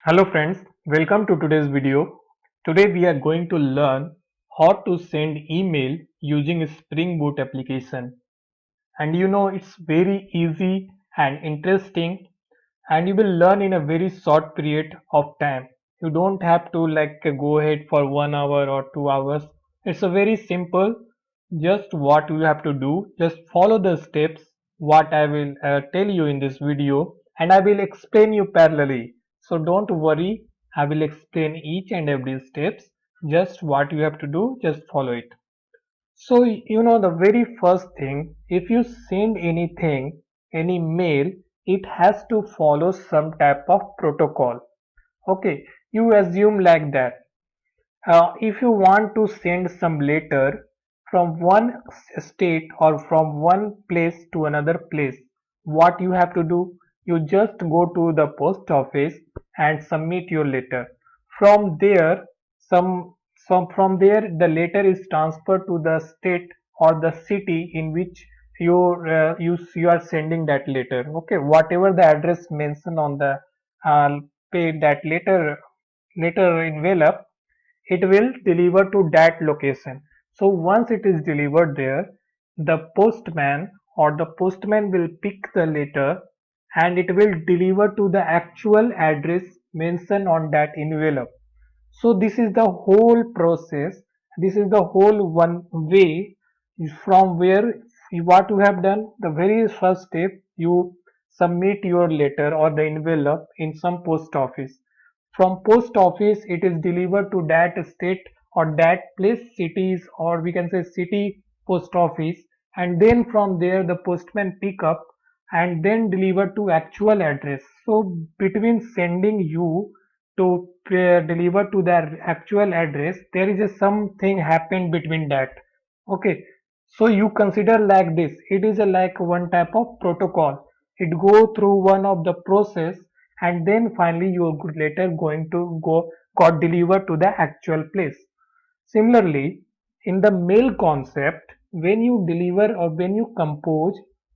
Hello friends, welcome to today's video. Today we are going to learn how to send email using Spring Boot application. And it's very easy and interesting and you will learn in a very short period of time. You don't have to go ahead for 1 hour or 2 hours. It's a very simple. Just what you have to do, just follow the steps what I will tell you in this video and I will explain you parallelly. So don't worry, I will explain each and every steps. Just what you have to do, just follow it. So, the very first thing, if you send anything, any mail, it has to follow some type of protocol. Okay, you assume like that. If you want to send some letter from one state or from one place to another place, what you have to do? You just go to the post office and submit your letter. From there, from there the letter is transferred to the state or the city in which you are sending that letter. Okay, whatever the address mentioned on the uh, pay that letter envelope, it will deliver to that location. So once it is delivered there, the postman or the postman will pick the letter and it will deliver to the actual address mentioned on that envelope. So this is the whole process. This is the whole one way from where what you have done. The very first step, you submit your letter or the envelope in some post office. From post office, it is delivered to that state or that place, cities, or we can say city post office, and then from there the postman pick up and then deliver to actual address. So between sending you to deliver to their actual address, there is a something happened between that. Okay, so you consider like this, it is a like one type of protocol. It go through one of the process and then finally your letter going to go got delivered to the actual place. Similarly, in the mail concept, when you deliver or when you compose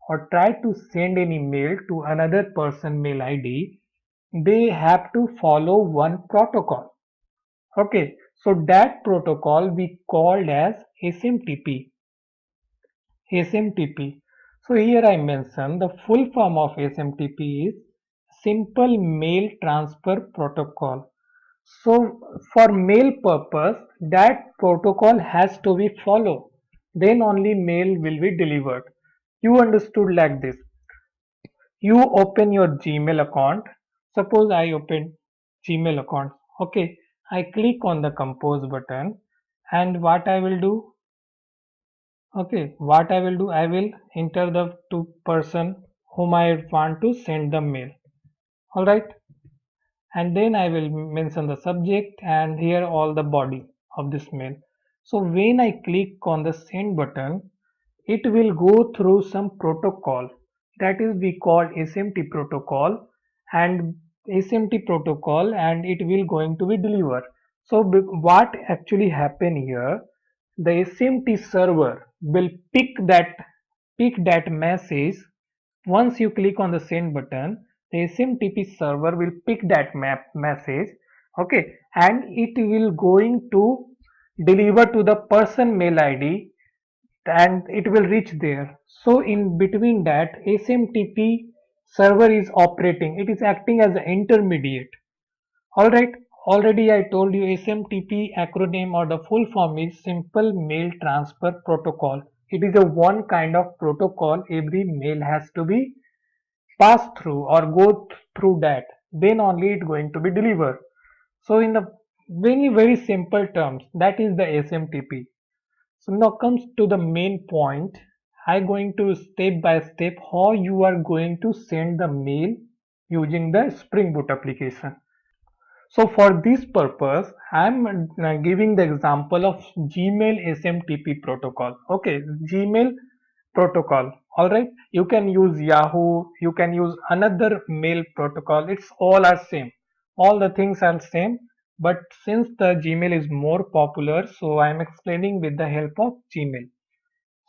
or try to send any mail to another person mail id, they have to follow one protocol. Okay, so that protocol we called as SMTP. SMTP. So here I mention the full form of SMTP is Simple Mail Transfer Protocol. So for mail purpose, that protocol has to be followed. Then only mail will be delivered. You understood like this. You open your Gmail account. Suppose I open Gmail account. Okay, I click on the compose button and what I will do? Okay, what I will do? I will enter the two person whom I want to send the mail. Alright, and then I will mention the subject and here all the body of this mail. So when I click on the send button, it will go through some protocol that is we call SMT protocol and SMT protocol and it will going to be delivered. So what actually happen here, the SMT server will pick that message. Once you click on the send button, the SMTP server will pick that map message, okay, and it will going to deliver to the person mail ID and it will reach there. So in between that, SMTP server is operating. It is acting as an intermediate. Alright, already I told you SMTP acronym or the full form is Simple Mail Transfer Protocol. It is a one kind of protocol every mail has to be pass through or go through that, then only it going to be delivered. So in the very simple terms, that is the SMTP. So now comes to the main point. I going to step by step how you are going to send the mail using the Spring Boot application. So for this purpose, I am giving the example of Gmail SMTP protocol. Okay, Gmail protocol. All right, you can use Yahoo, you can use another mail protocol. It's all are same. All the things are same. But since the Gmail is more popular, so I am explaining with the help of Gmail.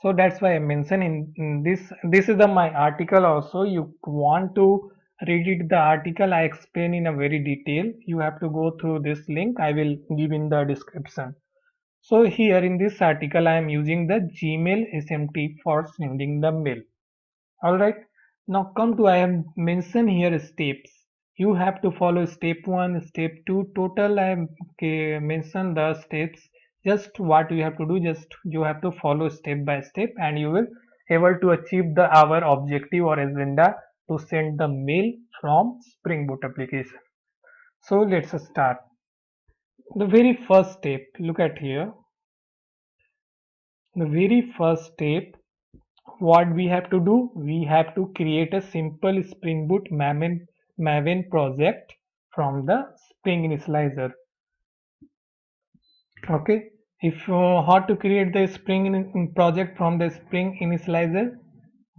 So that's why I mentioned in this. This is my article also. You want to read it the article. I explain in a very detail. You have to go through this link. I will give in the description. So here in this article, I am using the Gmail SMT for sending the mail. Alright, now come to I have mentioned here steps. You have to follow step 1, step 2. Total I have mentioned the steps. Just what you have to do, just you have to follow step by step and you will able to achieve the our objective or agenda to send the mail from Spring Boot application. So let's start. The very first step, look at here. The very first step, what we have to do, we have to create a simple Spring Boot Maven project from the Spring Initializer. Okay, if how to create the project from the Spring Initializer,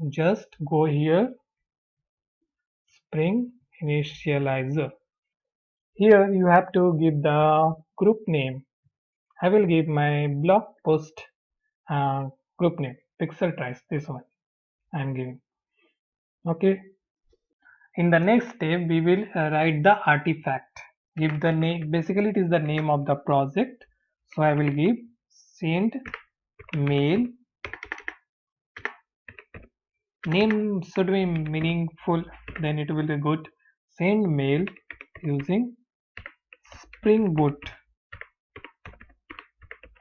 just go here, Spring Initializer. Here you have to give the group name. I will give my blog post uh, group name, Pixel Tries, this one I am giving. Okay. In the next step, we will write the artifact. Give the name, basically it is the name of the project. So I will give send mail. Name should be meaningful, then it will be good. Send mail using Spring Boot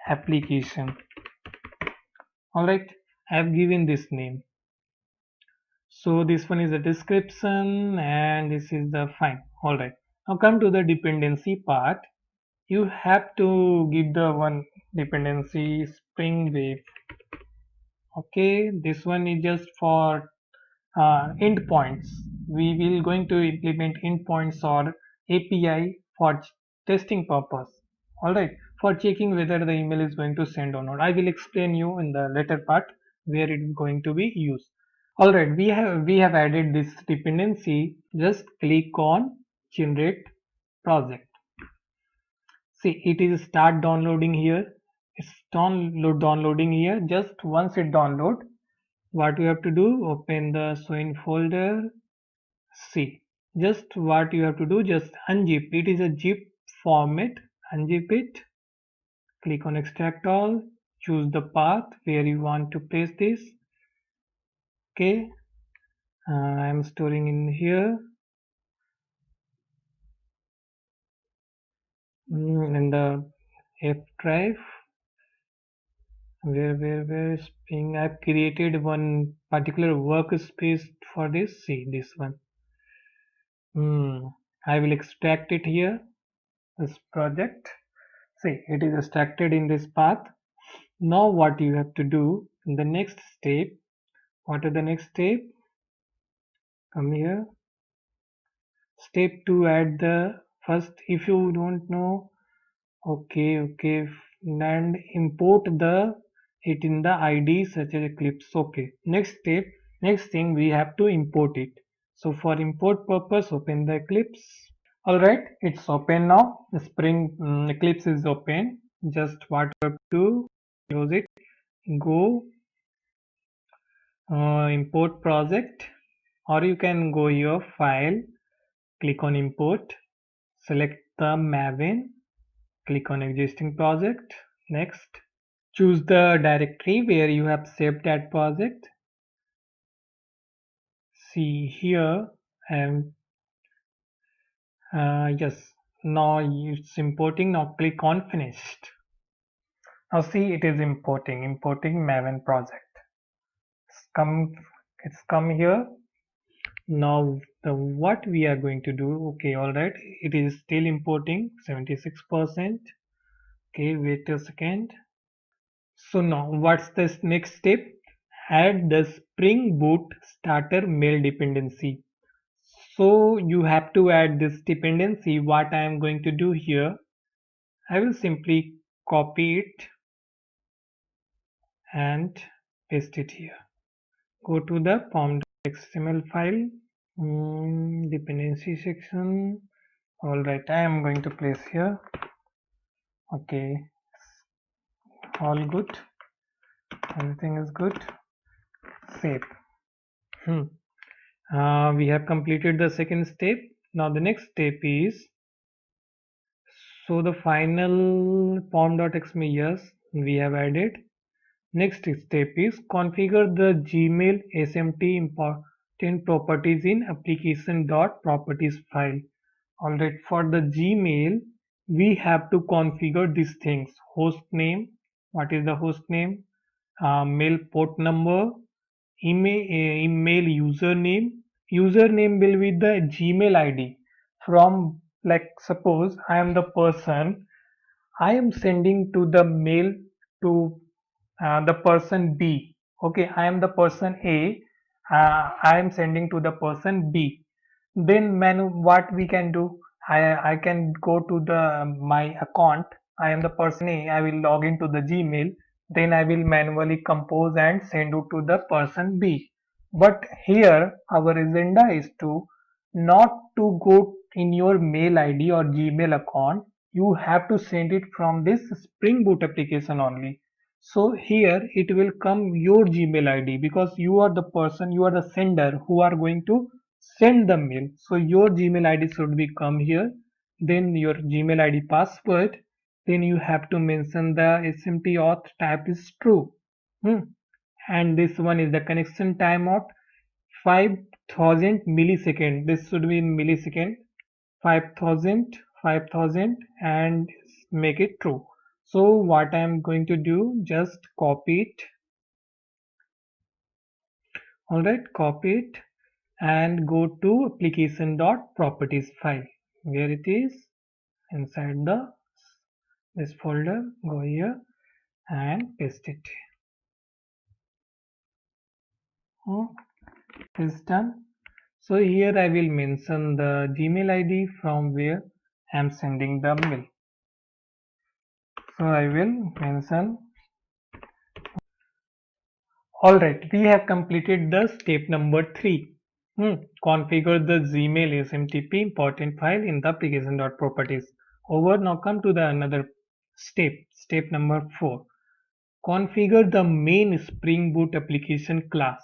application. Alright, I have given this name. So this one is the description and this is the fine. Alright, now come to the dependency part. You have to give the one dependency Spring Wave. Okay, this one is just for endpoints. We will going to implement endpoints or API for testing purpose. Alright, for checking whether the email is going to send or not. I will explain you in the later part where it is going to be used. Alright, we have added this dependency. Just click on generate project. See, it is start downloading here. It's downloading here. Just once it download, what you have to do, open the Swing folder. See, just what you have to do, just unzip. It is a zip format. Unzip it. Click on extract all. Choose the path where you want to place this. Okay, I am storing in here. In the F drive. Where is being I've created one particular workspace for this. See this one. I will extract it here. This project. See, it is extracted in this path. Now what you have to do in the next step? What are the next step? Come here. Step 2, add the first. If you don't know, okay, and import the it in the ID such as Eclipse. Okay, next step, next thing we have to import it. So for import purpose, open the Eclipse. Alright, it's open now. The Spring Eclipse is open. Just what you have to close it. Go import project, or you can go here file, click on import, select the Maven, click on existing project. Next, choose the directory where you have saved that project. See here, and yes, now it's importing. Now click on finished. Now see, it is importing Maven project. It's come here. Now what we are going to do, okay, alright, it is still importing 76%. Okay, wait a second. So now what's this next step? Add the Spring Boot starter mail dependency. So you have to add this dependency. What I am going to do here, I will simply copy it and paste it here. Go to the pom.xml file, dependency section. Alright, I am going to place here. Okay, all good. Everything is good. Save. We have completed the second step. Now the next step is, so the final form.xml, yes, we have added. Next step is configure the Gmail SMT important properties in application.properties file. Alright, for the Gmail, we have to configure these things. Host name, what is the host name? Mail port number, email username. Username will be the Gmail ID. From, like, suppose I am the person, I am sending to the mail to the person B. Okay, I am the person A. I am sending to the person B. Then what we can do? I can go to the my account. I am the person A. I will log into the Gmail. Then I will manually compose and send it to the person B. But here our agenda is to not to go in your mail ID or Gmail account. You have to send it from this Spring Boot application only. So here it will come your Gmail ID because you are the person, you are the sender who are going to send the mail. So your Gmail ID should be come here. Then your Gmail ID password. Then you have to mention the SMT auth type is true. Hmm. And this one is the connection timeout 5000 millisecond. This should be in millisecond. 5000, 5000, and make it true. So what I am going to do, just copy it. Alright, copy it and go to application.properties file. Where it is? Inside the this folder. Go here and paste it. It's done. So here I will mention the Gmail ID from where I am sending the mail. So I will mention. Alright, we have completed the step number 3. Configure the Gmail SMTP important file in the application.properties. Over, now come to the another step. Step number 4. Configure the main Spring Boot application class.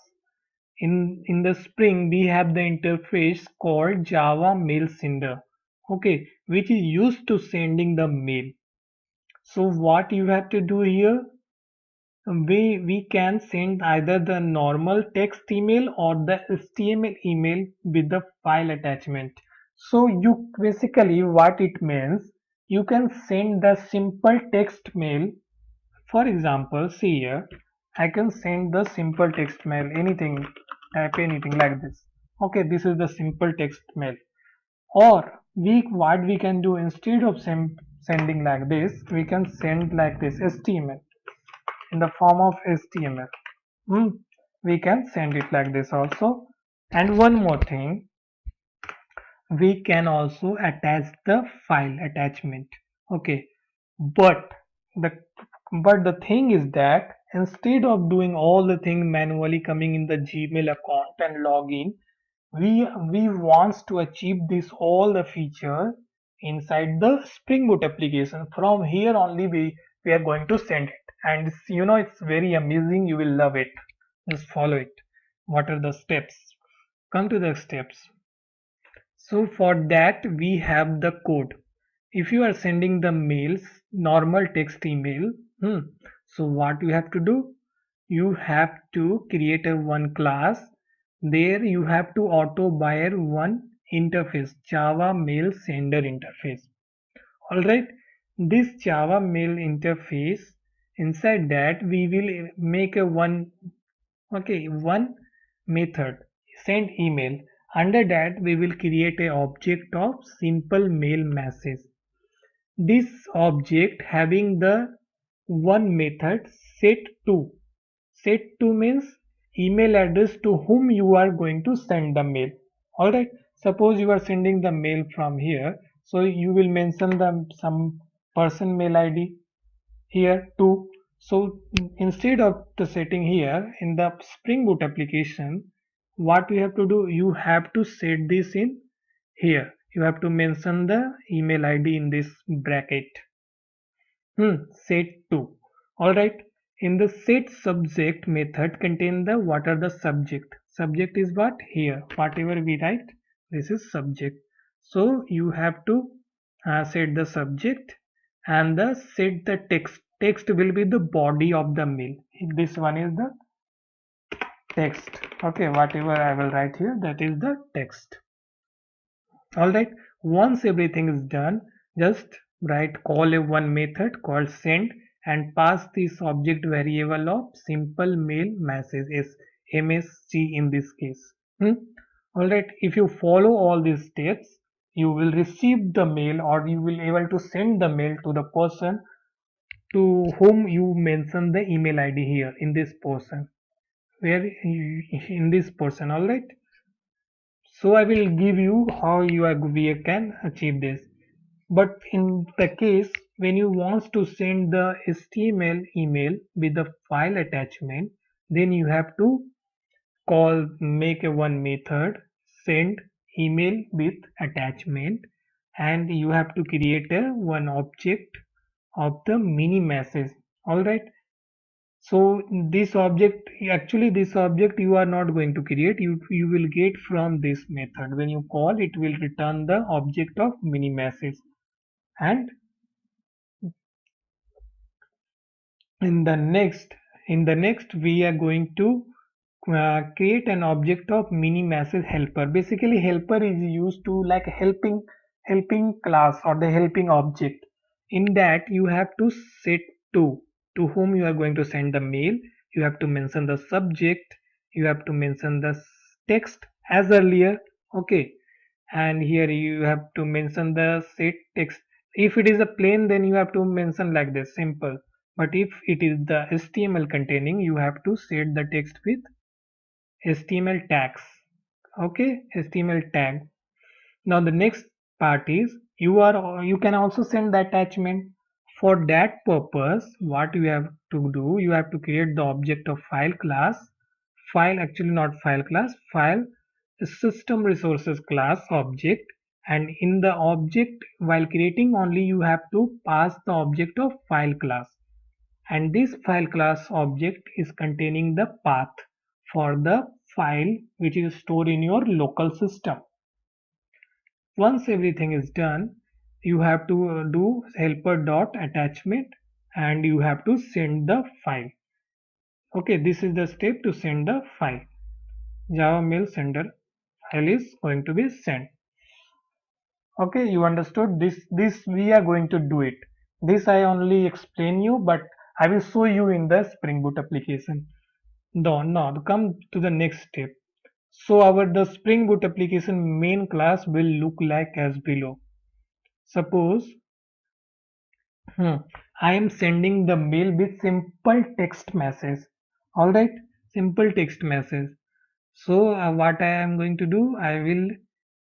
In the Spring, we have the interface called Java Mail Sender, okay, which is used to sending the mail. So what you have to do here, we can send either the normal text email or the HTML email with the file attachment. So you basically what it means, you can send the simple text mail. For example, see here, I can send the simple text mail, anything, type anything like this. Okay, this is the simple text mail. Or what we can do, instead of sending like this, we can send like this HTML in the form of HTML. We can send it like this also. And one more thing, we can also attach the file attachment. Okay, but the thing is that instead of doing all the thing manually coming in the Gmail account and login, we wants to achieve this all the feature inside the Spring Boot application. From here only we are going to send it, and it's very amazing. You will love it. Just follow it. What are the steps? Come to the steps. So for that we have the code. If you are sending the mails, normal text email, so what you have to do? You have to create a one class. There you have to auto buyer one interface, Java mail sender interface. Alright, this Java mail interface, inside that we will make a one method, send email. Under that we will create a object of simple mail message. This object having the one method set to. Set to means email address to whom you are going to send the mail. Alright, suppose you are sending the mail from here, so you will mention the some person mail ID here too. So instead of the setting here in the Spring Boot application, what you have to do, you have to set this in here. You have to mention the email ID in this bracket. Set to. Alright. In the set subject method contain the what are the subject. Subject is what? Here, whatever we write, this is subject. So you have to set the subject and the set the text. Text will be the body of the mail. This one is the text. Okay, whatever I will write here, that is the text. Alright, once everything is done, just write call a one method called send and pass this object variable of simple mail message as MSG in this case. Alright, if you follow all these steps, you will receive the mail or you will able to send the mail to the person to whom you mention the email ID here in this person. Where in this person, alright. So I will give you how we can achieve this. But in the case when you want to send the HTML email with the file attachment, then you have to make a one method send email with attachment, and you have to create a one object of the mini message. All right. So this object, actually this object you are not going to create, you will get from this method. When you call, it will return the object of mini message. And in the next we are going to create an object of mini message helper. Basically helper is used to like helping class or the helping object. In that you have to set to whom you are going to send the mail. You have to mention the subject, you have to mention the text as earlier. Okay, and here you have to mention the set text. If it is a plain, then you have to mention like this, simple. But if it is the HTML containing, you have to set the text with HTML tags. Okay, HTML tag. Now the next part is you can also send the attachment. For that purpose, what you have to do, you have to create the object of file class. File, actually not file class, file system resources class object, and in the object while creating only you have to pass the object of file class, and this file class object is containing the path for the file which is stored in your local system. Once everything is done, you have to do helper dot attachment and you have to send the file. Okay, this is the step to send the file. Java mail sender file is going to be sent. Okay, you understood this we are going to do it. This I only explain you, but I will show you in the Spring Boot application. Now come to the next step. So the Spring Boot application main class will look like as below. Suppose I am sending the mail with simple text message. Alright, simple text message. So what I am going to do, I will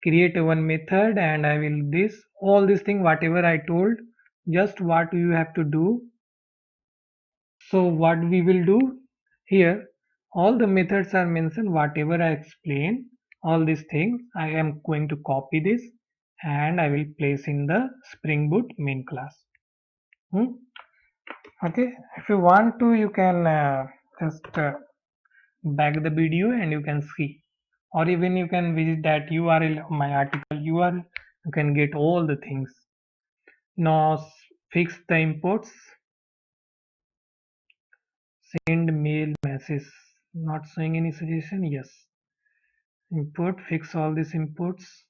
create a one method and I will this all this thing whatever I told, just what you have to do. So what we will do here, all the methods are mentioned, whatever I explain, all these things I am going to copy this and I will place in the Spring Boot main class. Okay, if you want to, you can just back the video and you can see, or even you can visit that URL of my article URL. You can get all the things. Now fix the imports. Send mail message. Not showing any suggestion. Yes. Import. Fix all these imports.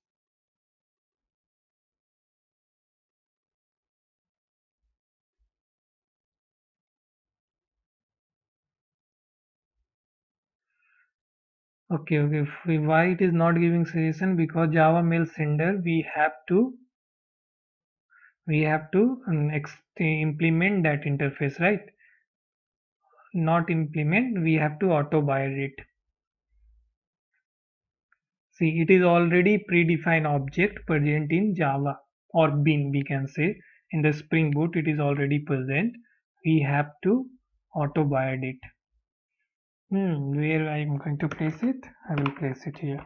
Okay. Why it is not giving suggestion? Because Java mail sender we have to implement that interface, right? Not implement. We have to auto bind it. See, it is already predefined object present in Java or bin, we can say. In the Spring Boot, it is already present. We have to auto bind it. Where I am going to place it? I will place it here.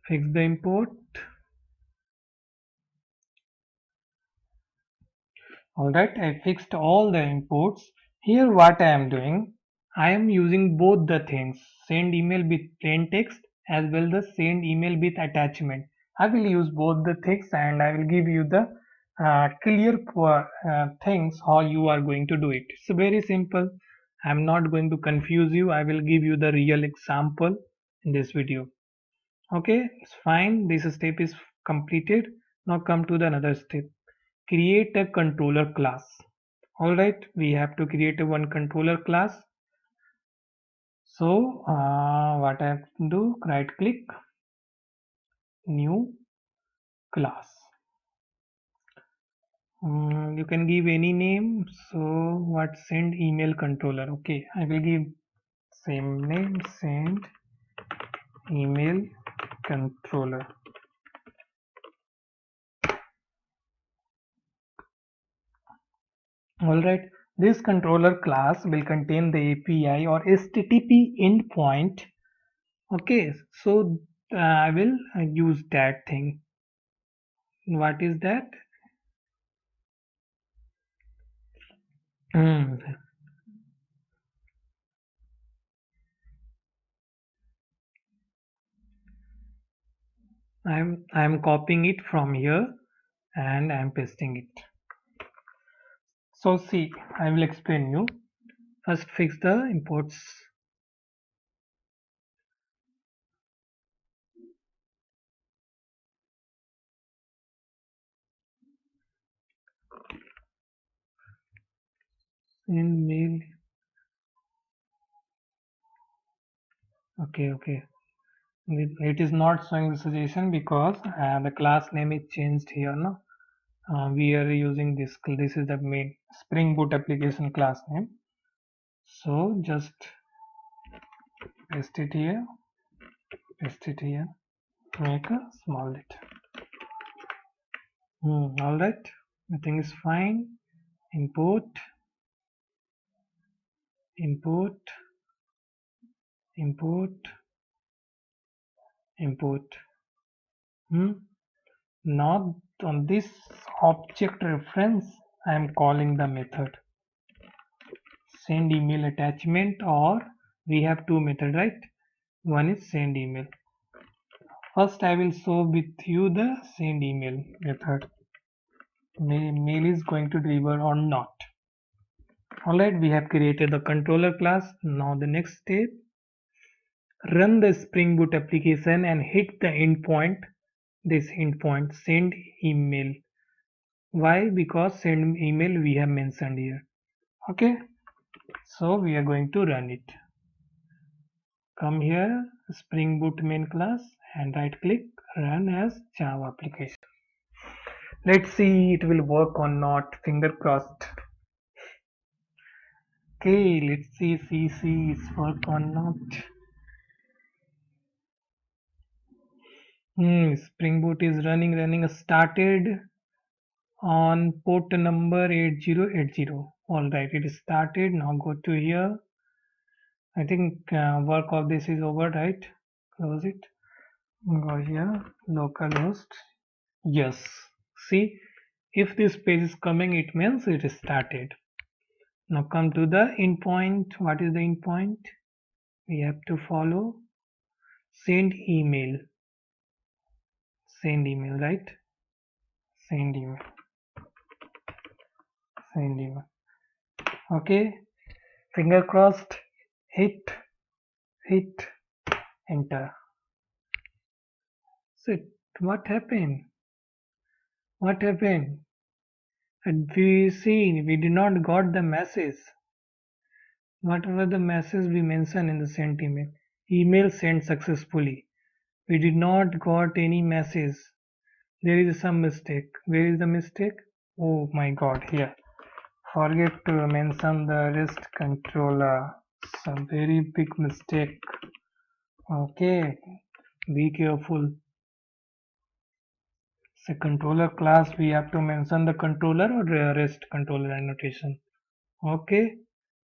Fix the import. Alright, I fixed all the imports. Here what I am doing, I am using both the things, send email with plain text as well as send email with attachment. I will use both the things and I will give you the clear things how you are going to do it. It's very simple. I'm not going to confuse you. I will give you the real example in this video. Okay, it's fine. This step is completed. Now come to the another step. Create a controller class. Alright, we have to create a one controller class. So what I have to do, right click, new class. You can give any name. So what, send email controller. Okay, I will give same name, send email controller. Alright, this controller class will contain the API or HTTP endpoint. Okay, so I will use that thing. What is that? I'm copying it from here and I'm pasting it. So see, I will explain you. First fix the imports. In mail. Okay. It is not showing the suggestion because the class name is changed here. No, we are using this. This is the main Spring Boot application class name. So just paste it here. Make a small letter. All right, everything is fine. Import. Now on this object reference I am calling the method send email attachment, or we have two methods, right? One is send email. First I will show with you the send email method. Mail is going to deliver or not. Alright, we have created the controller class. Now the next step, run the Spring Boot application and hit the endpoint, this endpoint send email. Why? Because send email we have mentioned here. Okay, so we are going to run it. Come here, Spring Boot main class, and right click, run as Java application. Let's see it will work or not. Finger crossed. Okay, let's see it's work or not. Spring Boot is running. Started on port number 8080. Alright, it is started. Now go to here. I think work of this is over, right? Close it. Go here, localhost. Yes. See, if this page is coming, it means it is started. Now come to the endpoint. What is the endpoint? We have to follow send email. Send email, right? Send email. Okay. Finger crossed. Hit enter. So what happened? And we did not got the message. Whatever the message we mentioned in the sent email. Email sent successfully. We did not got any message. There is some mistake. Where is the mistake? Oh my god, here. Forget to mention the REST controller. Some very big mistake. Okay, be careful. So controller class, we have to mention the controller or REST controller annotation. Okay,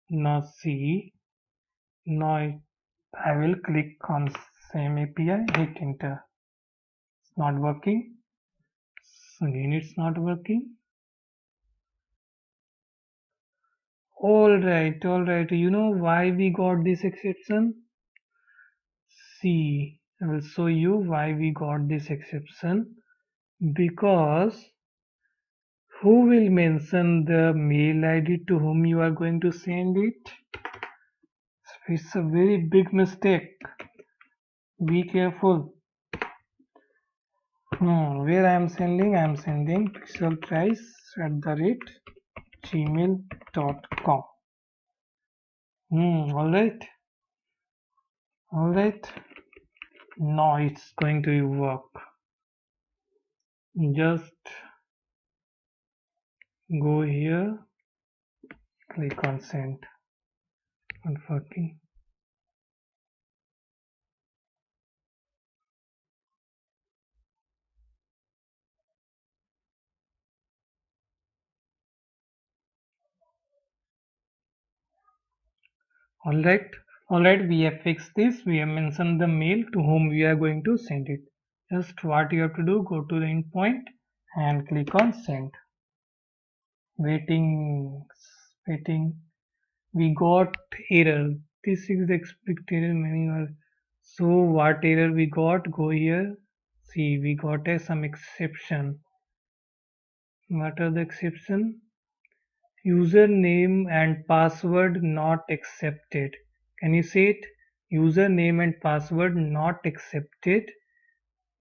now see. Now I will click on same API, hit enter. It's not working. Again, it's not working. Alright. You know why we got this exception? See, I will show you why we got this exception. Because who will mention the mail ID to whom you are going to send it? It's a very big mistake. Be careful. Where I am sending? I am sending pixelprice@gmail.com. Alright. Now it's going to work. Just go here, click on send. Not working. Alright, we have fixed this. We have mentioned the mail to whom we are going to send it. Just what you have to do, go to the endpoint and click on send. Waiting. We got error. This is the expected manual. So what error we got? Go here. See, we got some exception. What are the exception? Username and password not accepted. Can you see it? Username and password not accepted.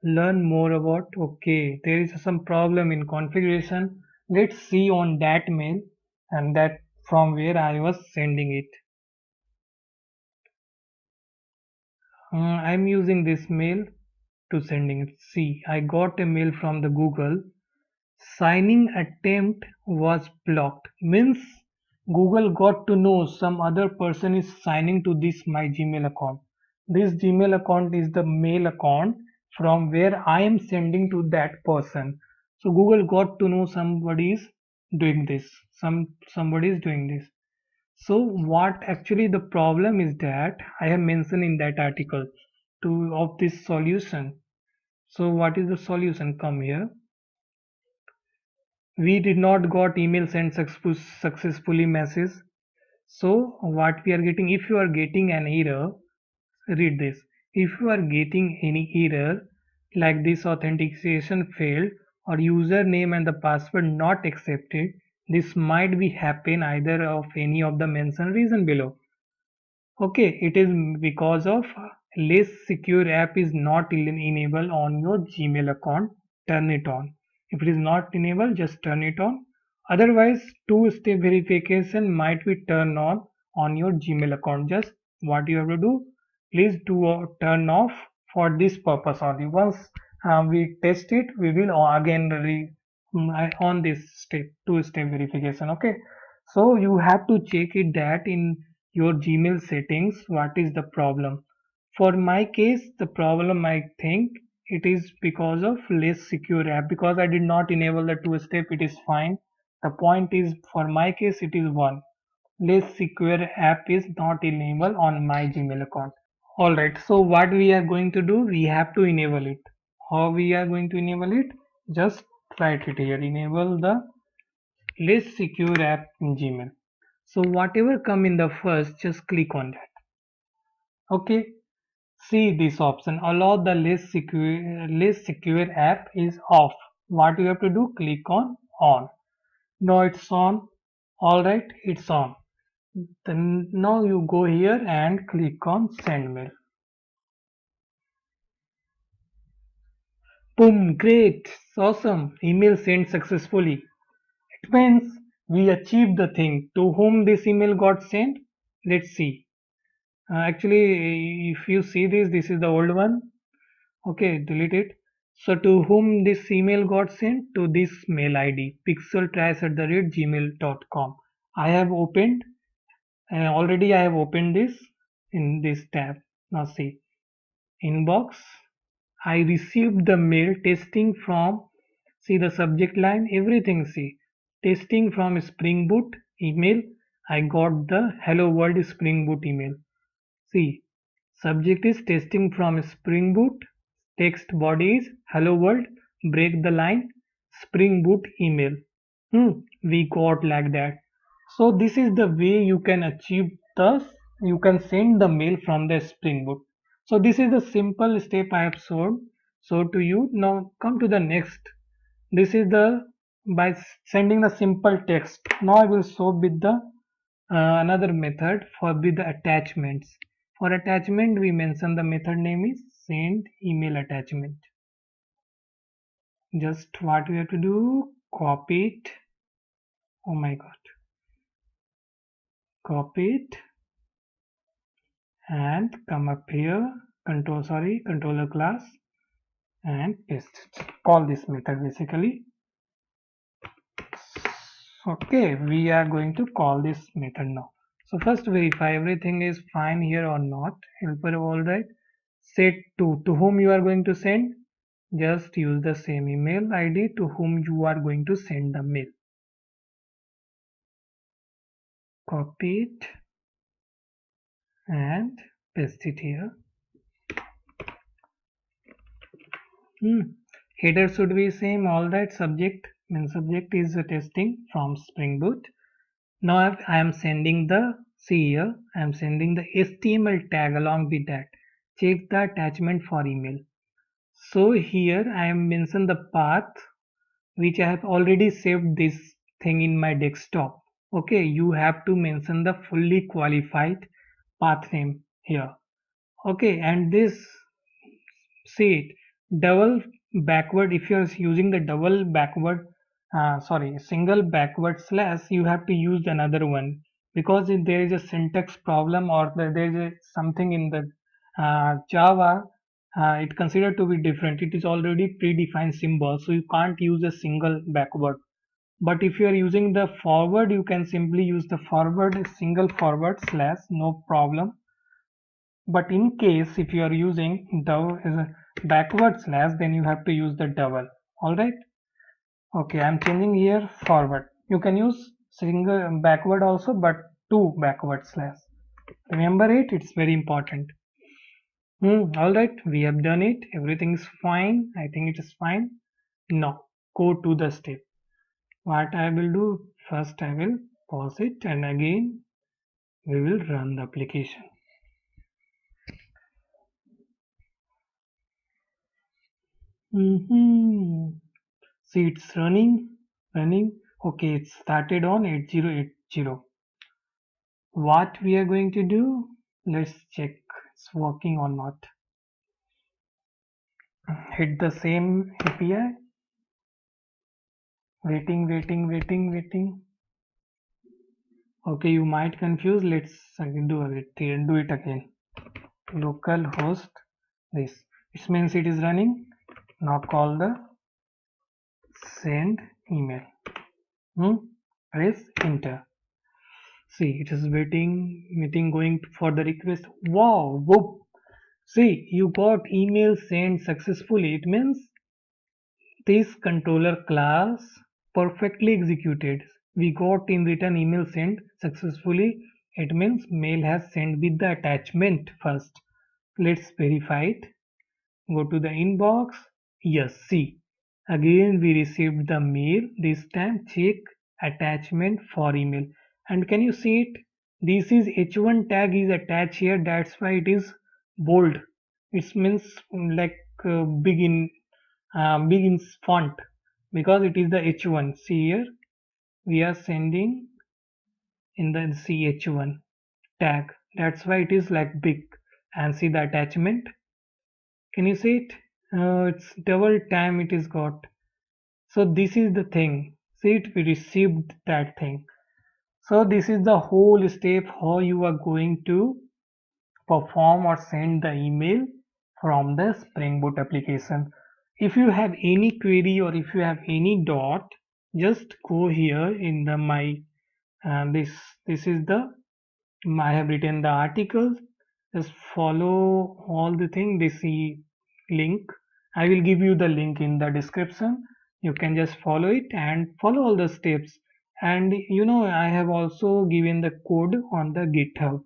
Learn more about. Okay, there is some problem in configuration. Let's see on that mail and that from where I was sending it. I'm using this mail to sending it. See, I got a mail from the Google. Signing attempt was blocked. Means Google got to know some other person is signing to this my Gmail account. This Gmail account is the mail account from where I am sending to that person. So Google got to know somebody is doing this. Somebody is doing this. So what actually the problem is that I have mentioned in that article to of this solution. So what is the solution? Come here. We did not got email sent successfully message. So what we are getting, if you are getting an error, read this. If you are getting any error like this authentication failed or username and the password not accepted, this might be happen either of any of the mentioned reason below. Okay, it is because of less secure app is not enabled on your Gmail account. Turn it on. If it is not enabled, just turn it on. Otherwise, two-step verification might be turned on your Gmail account. Just what you have to do, please do turn off for this purpose only. Once we test it, we will again on this step, two-step verification. Okay, so you have to check it that in your Gmail settings what is the problem. For my case, the problem I think it is because of less secure app. Because I did not enable the two step, it is fine. The point is for my case it is one. Less secure app is not enabled on my Gmail account. Alright, so what we are going to do, we have to enable it. How we are going to enable it? Just write it here. Enable the less secure app in Gmail. So whatever come in the first, just click on that. Okay, see this option, allow the less secure app is off. What you have to do, click on. Now it's on. All right, it's on. Then now you go here and click on send mail. Boom, great, awesome, email sent successfully. It means we achieved the thing. To whom this email got sent? Let's see. Actually, if you see this is the old one. Okay, delete it. So to whom this email got sent? To this mail ID pixeltrash@gmail.com. I have opened already. I have opened this in this tab. Now see inbox. I received the mail testing from. See the subject line. Everything. See testing from Spring Boot email. I got the Hello World Spring Boot email. See subject is testing from Spring Boot. Text body is hello world. Break the line Spring Boot email. We got like that. So this is the way you can achieve the, you can send the mail from the Spring Boot. So this is the simple step I have showed to you. Now come to the next. This is the by sending the simple text. Now I will show with the another method for with the attachments. For attachment we mention the method name is send email attachment. Just what we have to do, copy it. Oh my god, copy it and come up here, controller class, and paste it. Call this method basically. Okay, we are going to call this method now. So first verify everything is fine here or not. Helper all right. Set to whom you are going to send. Just use the same email ID to whom you are going to send the mail. Copy it and paste it here. Header should be same. All right. Subject is a testing from Spring Boot. Now I am sending the, see here, I am sending the HTML tag along with that. Check the attachment for email. So here I am mention the path which I have already saved this thing in my desktop. Okay, you have to mention the fully qualified path name here. Okay, and this, see it, double backward, if you are using the double backward, sorry, single backward slash, you have to use another one, because if there is a syntax problem or there is something in the Java, it considered to be different. It is already predefined symbol, so you can't use a single backward. But if you are using the forward, you can simply use the forward, single forward slash, no problem. But in case if you are using the as a backward slash, then you have to use the double. All right. Okay, I'm changing here forward. You can use single backward also, but two backward slash. Remember it. It's very important. All right, we have done it. Everything is fine. I think it is fine. Now go to the step. What I will do first, I will pause it, and again we will run the application. See, it's running. Okay, it started on 8080. What we are going to do? Let's check it's working or not. Hit the same API. Waiting. Okay, you might confuse. Let's do it again. Localhost this. It means it is running. Now call the send email. Press enter. See, it is waiting, going for the request. Wow, whoop. See, you got email sent successfully. It means this controller class perfectly executed. We got in return email sent successfully. It means mail has sent with the attachment first. Let's verify it. Go to the inbox. Yes, see. Again we received the mail. This time check attachment for email. And can you see it? This is H1 tag is attached here. That's why it is bold. It means like big in font, because it is the H1. See here, we are sending in the CH1 tag. That's why it is like big. And see the attachment. Can you see it? It's double time it is got. So this is the thing. See it, we received that thing. So this is the whole step how you are going to perform or send the email from the Spring Boot application. If you have any query or if you have any doubt, just go here in the my this is the I have written the articles. Just follow all the thing. This link. I will give you the link in the description. You can just follow it and follow all the steps. And you know, I have also given the code on the GitHub.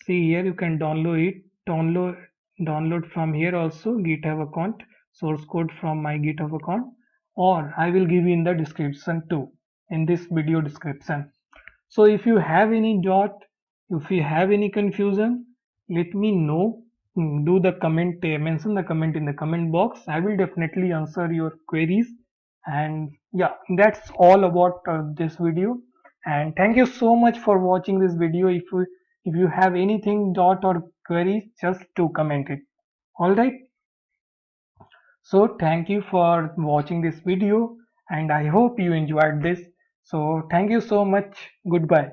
See here, you can download it. Download from here also GitHub account, source code from my GitHub account, or I will give you in the description too, in this video description. So if you have any doubt, if you have any confusion, let me know. Do the comment, mention the comment in the comment box. I will definitely answer your queries. And yeah, that's all about this video. And thank you so much for watching this video. If you have anything doubt or queries, just to comment it. All right. So thank you for watching this video, and I hope you enjoyed this. So thank you so much. Goodbye.